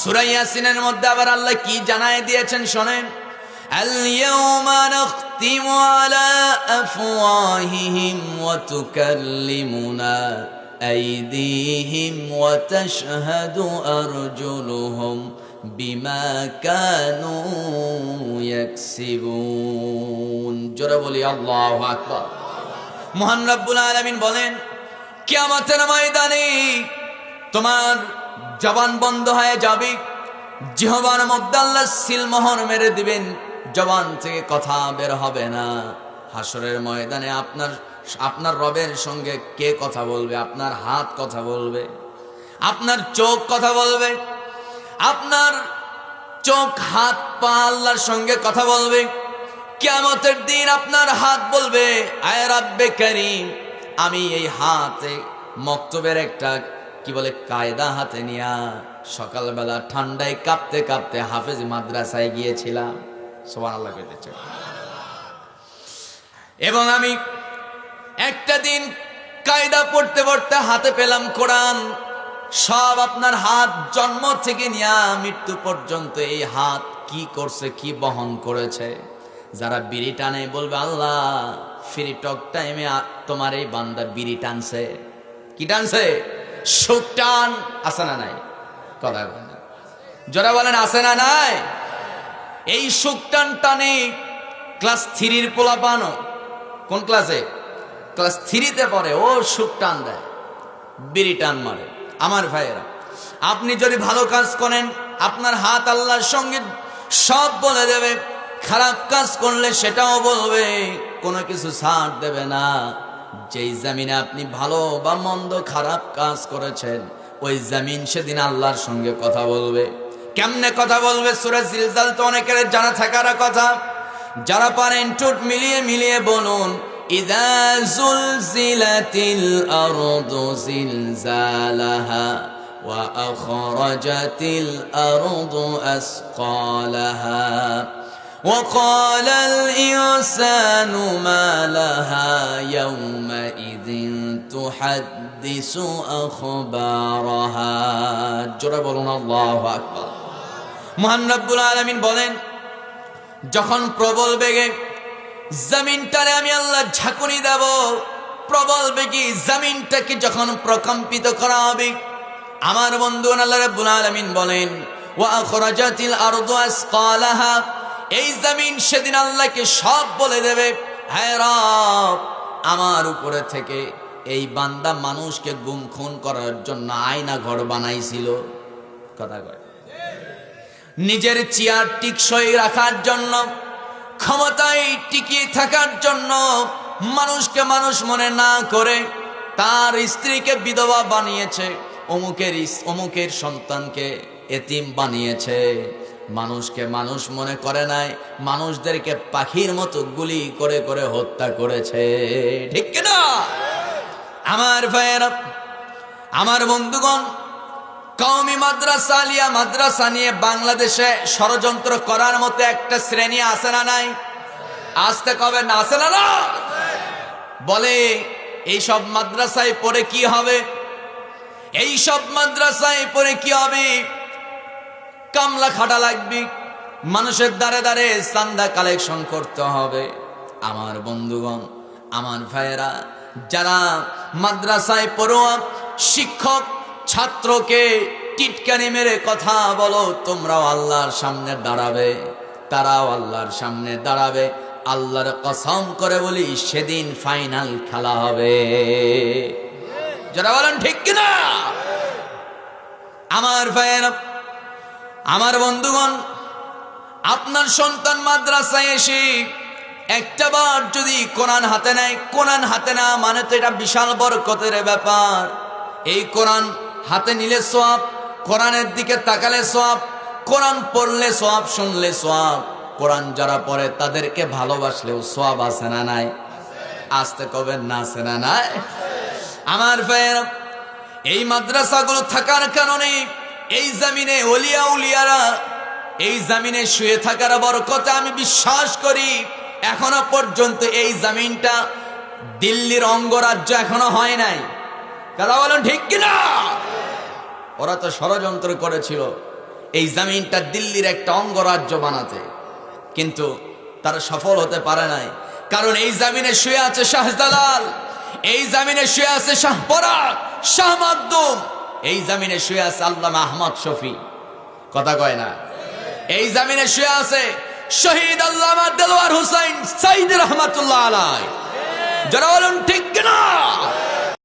সূরা ইয়াসিনের মধ্যে আবার আল্লাহ কি জানায় দিয়েছেন শোনেন, আল-ইয়াওমা নাখতিমু আলা আফওয়াহিহিম ওয়া তুকাল্লিমুনা আইদিহিম ওয়া তাশহাদু আরজুলুহুম বিমা কানু ইয়াকসিবুন। জোরে বলি আল্লাহু আকবার। মহান রব্বুল আলামিন বলেন, কিয়ামতের ময়দানে তোমার জবান বন্ধ হয়ে যাবে, জিহ্বার মধ্যে আল্লাহ সিলমোহর মেরে দিবেন, জবান থেকে কথা বের হবে না। হাসরের ময়দানে আপনার রবের সঙ্গে কে কথা বলবে? আপনার হাত কথা বলবে, আপনার চোখ কথা বলবে, আপনার চোখ হাত পা আল্লাহর সঙ্গে কথা বলবে। কিয়ামতের দিন আপনার হাত বলবে, আয় রাব্বে কারীম, আমি এই হাতে মক্তবের একটা কি বলে কায়দা হাতে নিয়া সকালবেলা ঠান্ডায় কাঁপতে কাঁপতে হাফেজ মাদ্রাসায় গিয়েছিলাম। সুবহানাল্লাহ কইতেছে। এবং আমি একটা দিন কায়দা পড়তে পড়তে হাতে পেলাম কোরআন। সব আপনার হাত জন্ম থেকে নিয়া মৃত্যু পর্যন্ত এই হাত কি করছে, কি বহন করেছে। যারা বিড়ি টানে বলবে, আল্লাহ ফ্রি টক টাইমে তোমার এই বান্দা বিড়ি টানছে। কি টানছে? সুখ টান। আছে না নাই? কথা বলেন, যারা বলেন আছে না নাই? এই সুখ টান টানে ক্লাস 3-র পোলাপানো। কোন ক্লাসে? ক্লাস 3-তে পড়ে। ও সুখ টান দেয়, বিড়ি টান মারে। আমার ভাইয়েরা, আপনি যদি ভালো কাজ করেন আপনার হাত আল্লাহর সঙ্গে সব বলে দেবে, খারাপ কাজ করলে সেটাও বলবে, কোনো কিছু ছাড় দেবে না। যেই জমিনে আপনি ভালো বা মন্দ খারাপ কাজ করেছেন, ওই জমিন সেদিন আল্লাহর সঙ্গে কথা বলবে। কেমনে কথা বলবে? সূরা জিলজাল তো অনেকের জানা থাকার কথা। যারা পারেন ঠোঁট মিলিয়ে মিলিয়ে বলুন, ইযা যুলজিলাতিল আরদু জিলজালাহা ওয়া আখরাজাতিল আরদু আসকালাহা وقال الإنسان ما لها يومئذ تحدث أخبارها। জোরে বলুন আল্লাহু আকবার। মহান রব্বুল আলামিন বলেন, যখন প্রবল বেগে জমিনটারে আমি আল্লাহ ঝাঁকুনি দেব, প্রবল বেগে জমিনটাকে যখন প্রকম্পিত করা হবে, আমার বন্ধু আল্লাহ রব্বুল আলামিন বলেন, ওয়া আখরাজাতিল আরদু আসকালাহা, এই জমিন সেদিন আল্লাহকে সব বলে দেবে, হে রব, আমার উপরে থেকে এই বান্দা মানুষকে গুম খুন করার জন্য আয়না ঘর বানাইছিল। কথা কয়, নিজের চেয়ার টিকসই রাখার জন্য, ক্ষমতায় টিকিয়ে থাকার জন্য মানুষকে মানুষ মনে না করে তার স্ত্রীকে বিধবা বানিয়েছে, অমুকের সন্তানকে এতিম বানিয়েছে। মানুষকে মানুষ মনে করে নাই, মানুষদেরকে পাখির মতো গুলি করে করে হত্যা করেছে। ঠিক কিনা? আমার ভাইয়েরা, আমার বন্ধুগণ, কওমি মাদ্রাসা, আলিয়া মাদ্রাসা নিয়ে বাংলাদেশে ষড়যন্ত্র করার মতো একটা শ্রেণী আছে না নাই? আসতে কবে না? আছে না? না বলে এই সব মাদ্রাসায় পড়ে কি হবে? এই সব মাদ্রাসায় পড়ে কি হবে? কামলা খাটা লাগবে, মানুষের দ্বারে দ্বারে চান্দা কালেকশন করতে হবে। আমার বন্ধুগণ, আমার ভাইয়েরা, যারা মাদ্রাসায় পড়ুয়া শিক্ষক ছাত্রকে টিটকারি মেরে কথা বলো, তোমরাও আল্লাহর সামনে দাঁড়াবে, তারাও আল্লাহর সামনে দাঁড়াবে। আল্লাহর কসম করে বলি, সেদিন ফাইনাল খেলা হবে। যারা বলেন ঠিক কিনা? আমার ভাইয়েরা, আমার বন্ধুগণ, আপনার সন্তান মাদ্রাসায় এসে একটা বার যদি কোরআন হাতে নেয়, কোরআন হাতে না মানে তো এটা বিশাল বরকতের ব্যাপার। এই কোরআন হাতে নিলে সওয়াব, কোরআনের দিকে তাকালে সওয়াব, কোরআন পড়লে সওয়াব, শুনলে সওয়াব। কোরআন যারা পড়ে তাদেরকে ভালোবাসলেও সওয়াব আছে না নাই? আসতে কবে না? আছে না নাই? আমার ভাইয়েরা, এই মাদ্রাসাগুলো থাকার কারণে এই জমিনে ওলিয়া উলিয়ারা এই জমিনে শুয়ে থাকার বরকতে আমি বিশ্বাস করি এখনো পর্যন্ত এই জমিনটা দিল্লির অঙ্গরাজ্য এখনো হয় নাই। কথা বলেন ঠিক কিনা? ওরা তো ষড়যন্ত্র করেছিল এই জমিনটা দিল্লির একটা অঙ্গরাজ্য বানাতে, কিন্তু তারা সফল হতে পারে নাই। কারণ এই জমিনে শুয়ে আছে শাহজালাল, এই জমিনে শুয়ে আছে শাহপরাগ, শাহ মাকদুম, এই জমিনে শুয়ে আছে আল্লামা আহমদ শফি, কথা কয় না? এই জমিনে শুয়ে আছে শহীদ আল্লামা দেলোয়ার হুসাইন সাইদ রহমাতুল্লাহ আলাইহি। যারা বলুন ঠিক কিনা?